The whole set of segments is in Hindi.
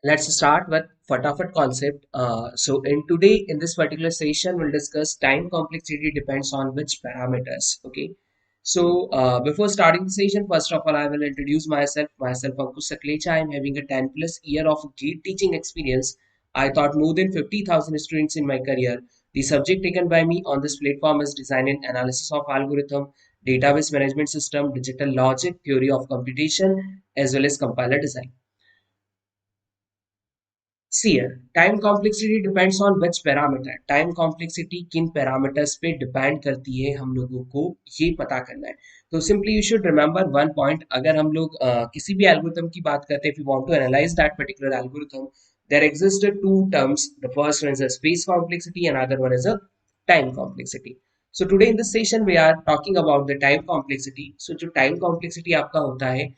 Let's start with Fatafat concept. So in today in this particular session, we'll discuss time complexity depends on which parameters. Okay. So before starting the session, first of all, I will introduce myself. Myself, Ankush Saklecha. I'm having a 10 plus year of GATE teaching experience. I taught more than 50,000 students in my career. The subject taken by me on this platform is design and analysis of algorithm, database management system, digital logic, theory of computation, as well as compiler design. See here, time complexity depends on which parameter. Time complexity किन पैरामीटर्स पे डिपेंड करती है हम लोगों को ये पता करना है. तो simply you should remember one point. अगर हम लोग किसी भी एल्गोरिथम की बात करते हैं, if you want to analyse that particular algorithm, there exist two terms. The first one is a space complexity and other one is a time complexity. So today in this session we are talking about the time complexity. So जो time complexity आपका होता है,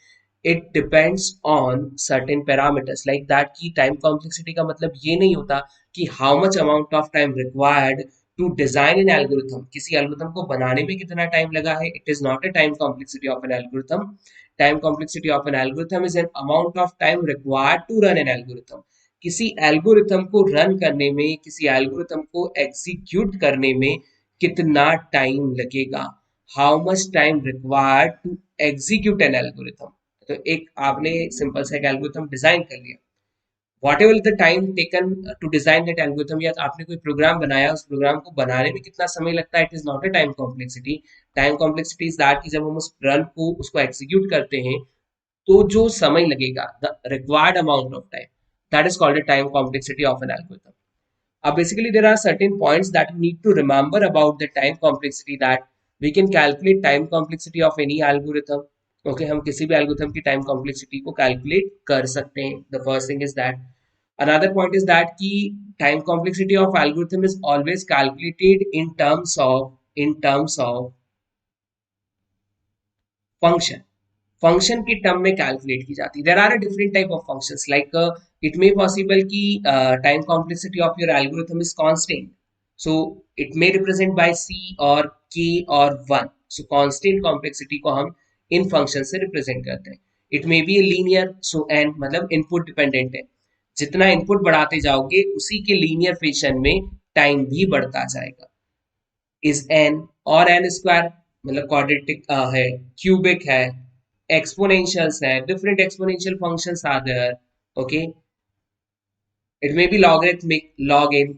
it depends on certain parameters like that. की time complexity का मतलब ये नहीं होता कि how much amount of time required to design an algorithm. किसी algorithm को बनाने में कितना time लगा है, it is not a time complexity of an algorithm. Time complexity of an algorithm is an amount of time required to run an algorithm. किसी algorithm को run करने में, किसी algorithm को execute करने में कितना time लगेगा, how much time required to execute an algorithm. तो एक आपने सिंपल सा एक एल्गोरिथम डिजाइन कर लिया. Whatever the time taken to design that algorithm, या आपने कोई प्रोग्राम बनाया, उस प्रोग्राम को बनाने में कितना समय लगता है, it is not a time complexity. Time complexity is that कि जब हम उस रन को उसको एग्जीक्यूट करते हैं तो जो समय लगेगा, the required amount of time, that is called a time complexity of an algorithm. Basically, there are certain points that you need to remember about the time complexity, that we can calculate time complexity of any algorithm. Okay, हम किसी भी algorithm की time complexity को calculate कर सकते हैं. The first thing is that. Another point is that कि time complexity of algorithm is always calculated in terms of function. Function की टर्म में कैलकुलेट की जाती है. There are a different type of functions like it may possible कि time complexity of your algorithm is constant, so it may represent by c और के और वन. सो कांस्टेंट कॉम्प्लेक्सिटी को हम इन फंक्शन से रिप्रेजेंट करते हैं. It may be a linear, so n मतलब इनपुट डिपेंडेंट है. जितना इनपुट बढ़ाते जाओगे उसी के लीनियर फैशन में टाइम भी बढ़ता जाएगा. इज एन और एन स्क्वायर मतलब क्वाड्रेटिक है, क्यूबिक है, exponentials है, different exponential functions are there. Okay, it may be logarithmic, log n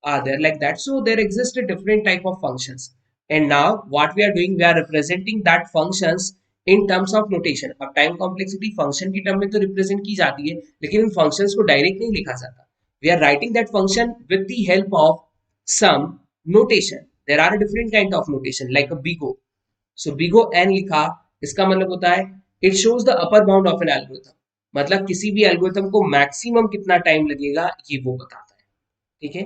are there, like that. So there exists a different type of functions, and now what we are doing, we are representing that functions in terms of notation. अब टाइम कॉम्प्लेक्सिटी फंक्शन की टर्म में तो रिप्रेजेंट की जाती है, लेकिन इन फंक्शंस को डायरेक्ट नहीं लिखा जाता. We are writing that function with the help of some notation. There are a different kind of notation like a bigo. So bigo n लिखा, इसका मतलब होता है it shows the upper bound of an algorithm. मतलब किसी भी एल्गोरिथम को मैक्सिमम कितना टाइम लगेगा ये वो बताता है. ठीक है.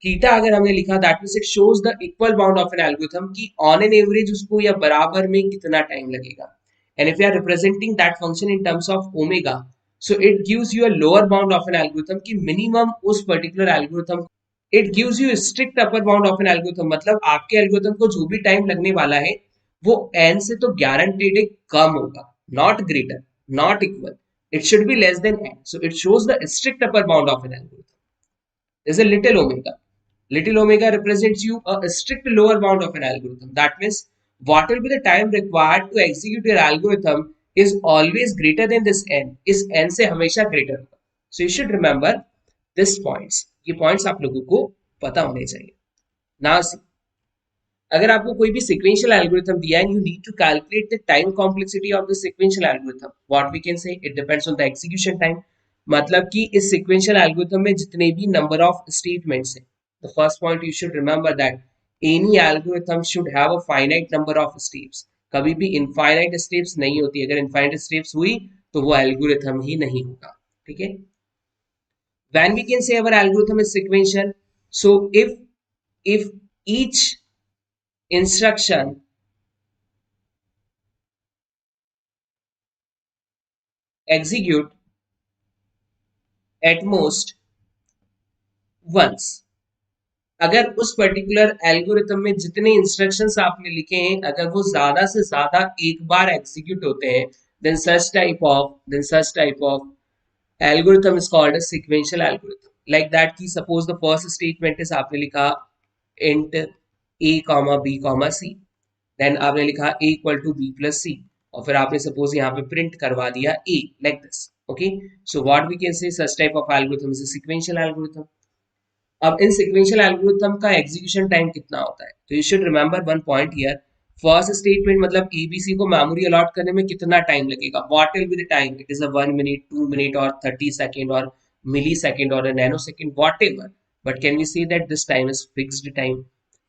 थीटा अगर हमने लिखा, that means it shows the equal bound of an algorithm की ऑन एन एवरेज उसको या बराबर में कितना टाइम लगेगा. And if you are representing that function in terms of omega, so it gives you a lower bound of an algorithm की मिनिमम उस particular algorithm. It gives you strict upper bound of an algorithm, मतलब आपके एल्गोरिथम को जो भी टाइम लगने वाला है वो n से तो गारंटेड कम होगा, not greater, not equal. It should be less than n. So it shows the strict upper bound of an algorithm. There's a little omega. Little omega represents you a strict lower bound of an algorithm. That means what will be the time required to execute your algorithm is always greater than this n. इस n से हमेशा greater होगा. So you should remember this points. ये points आप लोगों को पता होने चाहिए. Now see, अगर आपको कोई भी sequential algorithm दिया है, you need to calculate the time complexity of the sequential algorithm. What we can say, it depends on the execution time. मतलब कि इस sequential algorithm में जितने भी number of statements हैं, the first point you should remember that any algorithm should have a finite number of steps. कभी भी infinite steps नहीं होती. अगर infinite steps हुई तो वो algorithm ही नहीं होगा. ठीक है. When we can say our algorithm is sequential, so if each instruction execute at most once, अगर उस पर्टिकुलर एल्गोरिथम में जितने इंस्ट्रक्शंस आपने लिखे हैं अगर वो ज्यादा से ज्यादा एक बार एग्जीक्यूट होते हैं, then such type of algorithm is called a sequential algorithm like that की suppose the first statement is आपने लिखा int a comma b comma c, then आपने लिखा a equal to b plus c, और फिर आपने सपोज यहाँ पे प्रिंट करवा दिया a like this. Okay, so what we can say such type of algorithm is a sequential algorithm. अब इन सीक्वेंशियल एल्गोरिथम का एग्जीक्यूशन टाइम कितना होता है, तो you should remember one point here. First statement मतलब एबीसी को मेमोरी अलॉट करने में कितना टाइम लगेगा, what will be the time, it is a 1 minute, 2 minute और 30 सेकेंड और मिली सेकेंड और nano second what ever. But can we say that this time is fixed time.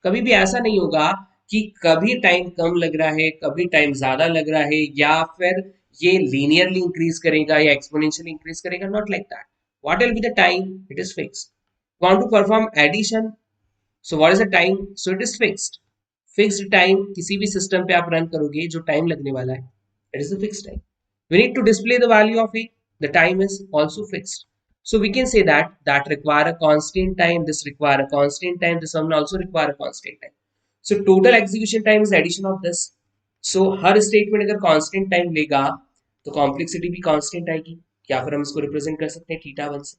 कभी भी ऐसा नहीं होगा कि कभी टाइम कम लग रहा है कभी टाइम ज्यादा लग रहा है या फिर ये लीनियरली इंक्रीज करेगा या एक्सपोनेंशियली इंक्रीज करेगा, not like that. What will be the time, it is fixed. Want to perform addition, so what is the time, so it is fixed. Fixed time किसी भी सिस्टम पे आप रन करोगे जो टाइम लगने वाला है, it is a fixed time. We need to display the value of it, the time is also fixed. So we can say that that require a constant time, this require a constant time, this one also require a constant time. So total execution time is addition of this. So her statement अगर कांस्टेंट टाइम लेगा तो कॉम्प्लेक्सिटी भी कांस्टेंट आएगी, या फिर हम इसको रिप्रेजेंट कर सकते हैं थीटा 1 से.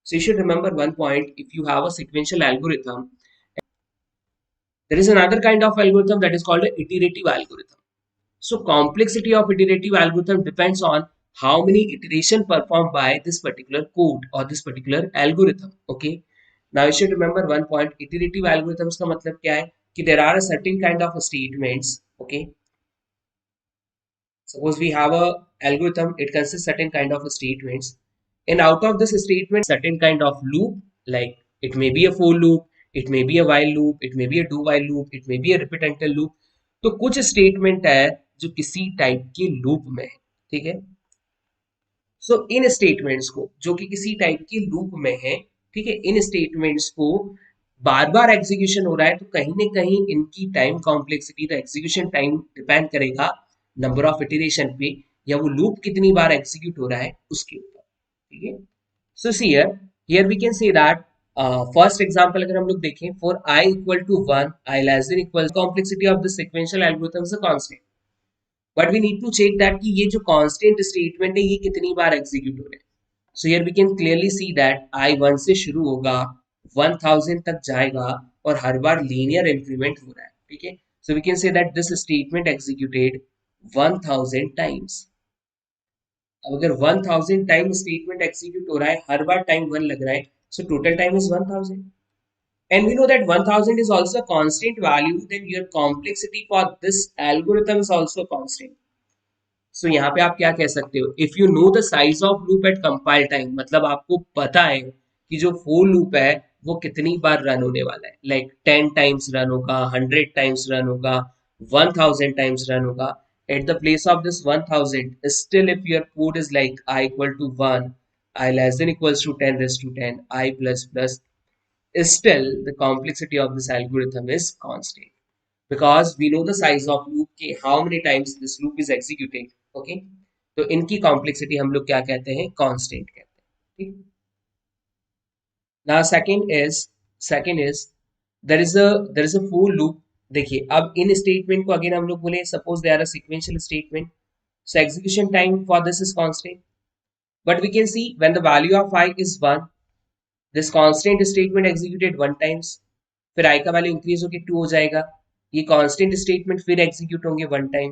So you should remember one point, if you have a sequential algorithm, there is another kind of algorithm that is called an iterative algorithm. So complexity of iterative algorithm depends on how many iteration performed by this particular code or this particular algorithm. Okay. Now you should remember one point, iterative algorithms का मतलब क्या है कि there are a certain kind of statements. Okay. Suppose we have a algorithm, it consists certain kind of statements, and out of this statement certain kind of loop, like it may be a for loop, it may be a while loop, it may be a do while loop, it may be a repeat until loop. तो कुछ स्टेटमेंट है जो किसी टाइप के लूप में है, ठीक है. सो इन स्टेटमेंट्स को जो कि किसी टाइप की लूप में है, ठीक है, इन स्टेटमेंट्स को बार बार एग्जीक्यूशन हो रहा है, तो कहीं ना कहीं इनकी time complexity, the execution time depend करेगा नंबर ऑफ इटरेशन पे, या वो लूप कितनी बार एग्जीक्यूट हो रहा है उसके ऊपर, ठीक है. So here here we can say that first example अगर हम लोग देखें, for i equal to 1, i less than equal complexity of the sequential algorithm is a constant, but we need to check that कि ये जो कांस्टेंट स्टेटमेंट है ये कितनी बार एग्जीक्यूट हो रहे हैं. So here we can clearly see that i 1 से शुरू होगा, 1000 तक जाएगा और हर बार लीनियर इंक्रीमेंट हो रहा है, ठीक है. So we can say that this statement executed 1000 times. अब अगर 1000 टाइम स्टेटमेंट एग्जीक्यूट हो रहा है, हर बार टाइम 1 लग रहा है, so total time is 1000. And we know that 1000 is also a constant value, then your complexity for this algorithm is also constant. So यहाँ पे आप क्या कह सकते हो, if you know the size of loop eight compile time, मतलब आपको पता है कि जो फोर लूप है वो कितनी बार रन होने वाला है, लाइक 10 टाइम्स रन होगा, 100 टाइम्स रन होगा, 1000 टाइम्स रन होगा. At the place of this 1000, still if your code is like i equal to 1, i less than equals to 10 raise to 10, i plus plus, still the complexity of this algorithm is constant because we know the size of loop के how many times this loop is executed. Okay, तो इनकी complexity हम लोग क्या कहते हैं, constant कहते हैं, ठीक. now second is there is a for loop. देखिए अब इन स्टेटमेंट को अगेन हम लोग बोले, suppose they are a sequential statement, so execution time for this is constant, but we can see when the value of I is 1, this constant statement executed 1 times, फिर i का वैल्यू इंक्रीज होकर 2 हो जाएगा, ये कांस्टेंट स्टेटमेंट फिर एग्जीक्यूट होंगे 1 टाइम,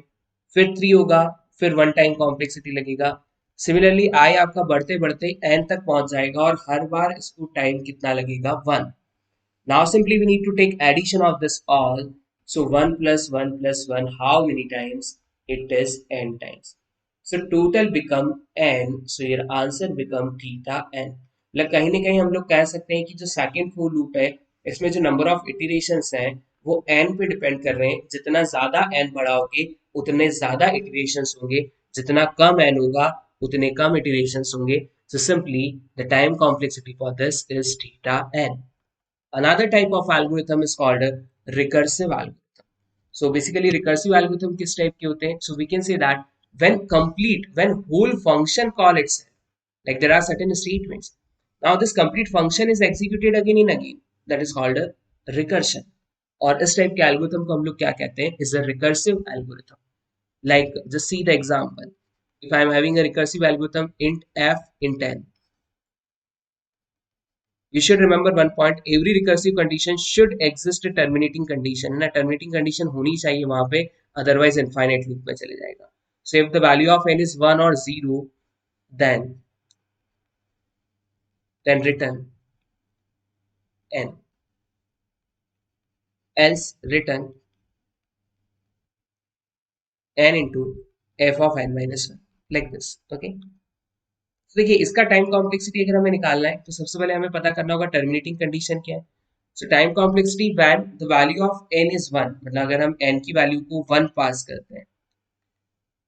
फिर 3 होगा, फिर 1 टाइम कॉम्प्लेक्सिटी लगेगा. सिमिलरली i आपका बढ़ते बढ़ते n तक पहुंच जाएगा और हर बार इसको टाइम कितना लगेगा, 1. Now simply we need to take addition of this all. So 1 plus 1 plus 1 how many times, it is n times. So total become n, so your answer become theta n. मतलब कहीं ना कहीं हम लोग कह सकते हैं कि जो सेकंड फॉर लूप है इसमें जो नंबर ऑफ इटरेशंस हैं वो n पे डिपेंड कर रहे हैं, जितना ज्यादा n बढ़ाओगे उतने ज्यादा इटरेशंस होंगे, जितना कम n होगा उतने कम इटरेशंस होंगे. So simply the time complexity for this is theta n. Another type of algorithm is called a recursive algorithm. So basically recursive algorithm किस टाइप के होते हैं, so we can say that when whole function call itself, like there are certain statements, now this complete function is executed again and again, that is called a recursion. और इस टाइप के algorithm को हम लोग क्या कहते हैं, is a recursive algorithm. Like just see the example, if I am having a recursive algorithm int f int n, you should remember one point, every recursive condition should exist a terminating condition, ना terminating condition होनी चाहिए वहां पे, otherwise infinite loop में चले जाएगा. So if the value of n is 1 or 0, then return n, else return n into f of n minus 1, like this. Okay. तो देखिए इसका टाइम कॉम्प्लेक्सिटी अगर हमें निकालना है तो सबसे पहले हमें पता करना होगा टर्मिनेटिंग कंडीशन क्या है. सो time complexity when the value of n is 1, मतलब अगर हम n की वैल्यू को 1 पास करते हैं,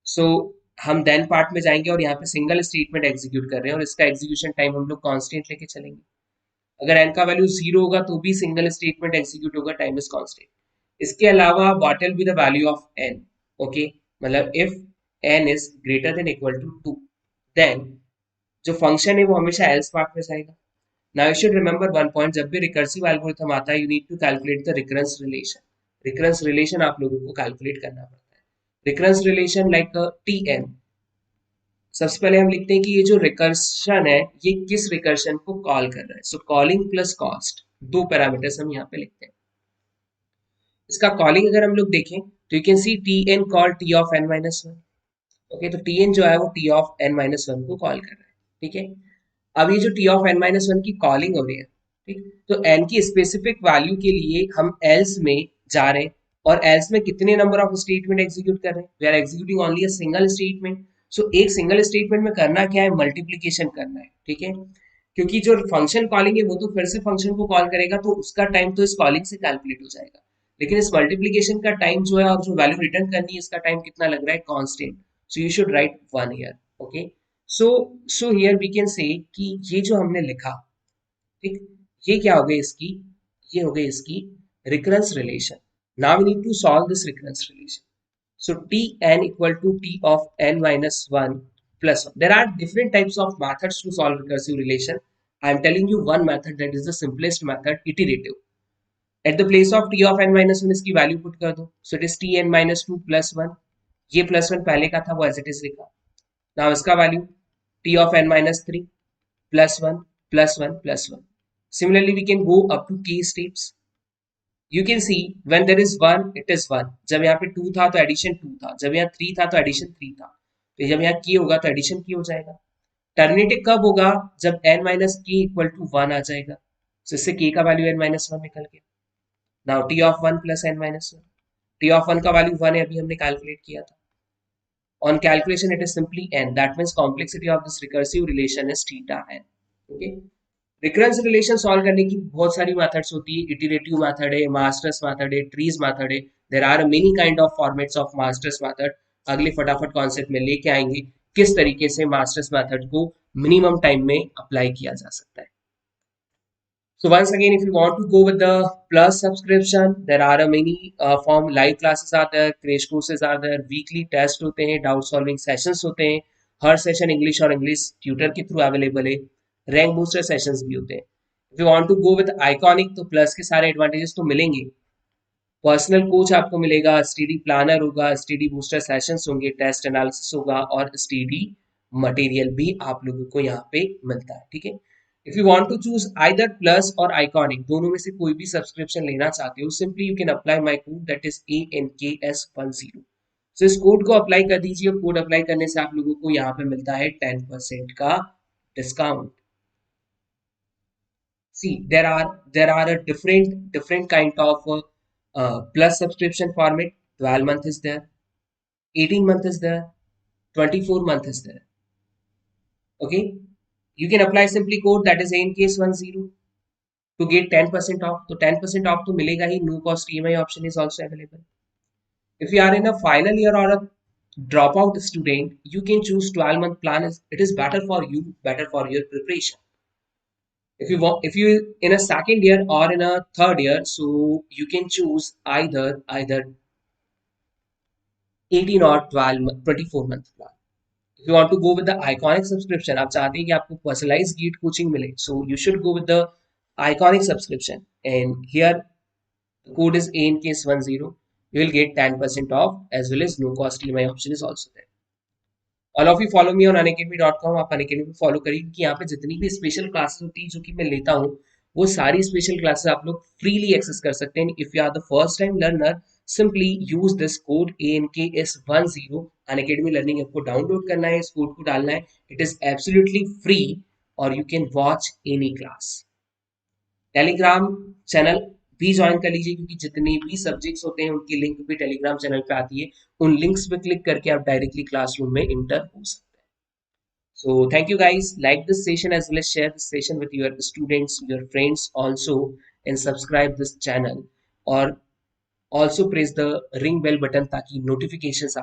सो हम देन पार्ट में जाएंगे और यहाँ पे सिंगल स्टेटमेंट एग्जीक्यूट कर रहे हैं और इसका एग्जीक्यूशन टाइम हम लोग कांस्टेंट लेके चलेंगे. अगर n का वैल्यू 0 होगा तो भी सिंगल स्टेटमेंट एग्जीक्यूट होगा, टाइम इज कांस्टेंट. इसके अलावा what will be the value of n. Okay, मतलब if n is greater than equal to 2, then जो फंक्शन है वो हमेशा एल्स पार्ट में जाएगा. Now you should remember one point, जब भी रिकर्सिव एल्गोरिथम आता है you need to calculate the recurrence relation. Recurrence relation आप लोगों को कैलकुलेट करना पड़ता है. Recurrence relation like tn. सबसे पहले हम लिखते हैं कि ये जो रिकर्शन है ये किस रिकर्शन को कॉल कर रहा है. सो कॉलिंग प्लस कॉस्ट, दो पैरामीटर्स हम यहाँ पे लिखते हैं. इसका कॉलिंग अगर हम लोग देखें तो you can C tn call t of n minus 1. Okay, तो tn जो है वो t ऑफ n माइनस 1 को कॉल कर रहा है. ठीक है, अब ये जो t ऑफ n माइनस 1 की कॉलिंग हो रही है, ठीक, तो n की स्पेसिफिक वैल्यू के लिए हम else में जा रहे हैं और else में कितने नंबर ऑफ स्टेटमेंट एग्जीक्यूट कर रहे हैं. We are executing only a single statement. So एक सिंगल स्टेटमेंट में करना क्या है, मल्टीप्लीकेशन करना है. ठीक है, क्योंकि जो फंक्शन कॉलिंग है वो तो फिर से फंक्शन को कॉल करेगा तो उसका टाइम तो इस कॉलिंग से कैलकुलेट हो जाएगा, लेकिन इस मल्टीप्लीकेशन का टाइम जो है और जो वैल्यू रिटर्न करनी है इसका टाइम कितना लग रहा है, constant. So you should write 1 here. Okay, so so here we can say कि ये जो हमने लिखा, ठीक, ये क्या हो गई इसकी, ये हो गई इसकी recurrence relation. Now we need to solve this recurrence relation. So Tn equal to T of n minus 1 plus 1. There are different types of methods to solve recursive relation. I am telling you one method that is the simplest method, iterative. At the place of T of n minus 1 इसकी value put कर दो. So it is Tn minus 2 plus 1. ये plus 1 पहले का था वो as it is लिखा. Now इसका value T of n minus 3 plus 1 plus 1 plus 1. Similarly we can go up to k steps. You can see when there is 1 it is 1. जब यहाँ पे 2 था तो एडिशन 2 था, जब यहाँ 3 था तो एडिशन 3 था, तो जब यहाँ की होगा तो एडिशन की हो जाएगा. टर्मिनेटिव कब होगा, जब n माइनस के इक्वल टू 1 आ जाएगा. तो इससे k का वैल्यू n माइनस 1 निकल गया. Now t of 1 plus n minus 1. t of 1 का वैल्यू 1 है, अभी हमने कैलकुलेट किया था. On calculation it is simply n. That means complexity of this recursive relation is theta n. Okay, recurrence relation solve करने की बहुत सारी मेथड्स होती है. इटरेटिव मेथड है, मास्टर्स मेथड है, ट्रीज मेथड है. There are many kind of formats of masters method. अगले फटाफट कॉन्सेप्ट में लेके आएंगे किस तरीके से मास्टर्स मेथड को मिनिमम टाइम में अप्लाई किया जा सकता है. So once again, if you want to go with the plus subscription, there are a many form. Live classes are there, crash courses are there, weekly test होते हैं, doubt solving sessions होते हैं. हर सेशन इंग्लिश और इंग्लिश ट्यूटर के थ्रू अवेलेबल है. रैंक बूस्टर सेशंस भी होते हैं. If you want to go with iconic तो प्लस के सारे एडवांटेजेस तो मिलेंगे. पर्सनल कोच आपको मिलेगा, स्टडी प्लानर होगा, स्टडी बूस्टर सेशंस होंगे, टेस्ट एनालिसिस होगा और स्टडी मटेरियल भी आप लोगों को यहाँ पे मिलता है. ठीक है, if you want to choose either plus और आइकॉनिक, दोनों में से कोई भी सब्सक्रिप्शन लेना चाहते हो, simply you can apply my code that is ANKS10. So इस कोड को अप्लाई कर दीजिए. कोड अप्लाई करने से आप लोगों को यहाँ पे मिलता है 10% का discount. See, there are a different kind of plus subscription format. 12 month is there, 18 month is there, 24 month is there. Okay, you can apply simply code that is ANKS10 to get 10% off. तो 10% off तो मिलेगा ही. No cost EMI option is also available. If you are in a final year or a dropout student, you can choose 12-month plan. It is better for you, better for your preparation. If you in a second year or in a third year, so you can choose either 18 or 24 month plan. If you want to go with the iconic subscription, आप चाहते हैं कि आपको personalized gate coaching मिले, so you should go with the iconic subscription. And here the code is ANKS10. You will get 10% off as well as no cost EMI option is also there. All of you follow me on unacademy.com। आप अनअकैडमी पे फॉलो करिए, क्योंकि यहाँ पे जितनी भी स्पेशल क्लासेस होती है जो कि मैं लेता हूँ, वो सारी स्पेशल क्लासेस आप लोग फ्रीली एक्सेस कर सकते हैं। If you are the first time learner, simply use this code ANKS10। Unacademy learning app को डाउनलोड करना है, इस कोड को डालना है, इट इज एब्सोल्युटली फ्री और you can watch any class. Telegram channel भी ज्वाइन कर लीजिए, क्योंकि जितने भी सब्जेक्ट्स होते हैं उनकी लिंक भी टेलीग्राम चैनल पे आती है। उन लिंक्स पे क्लिक करके आप डायरेक्टली क्लासरूम में इंटर हो सकते हैं। So thank you guys. Like this session as well as share this session with your students, your friends also, and subscribe this channel, or also press the ring bell button ताकि notifications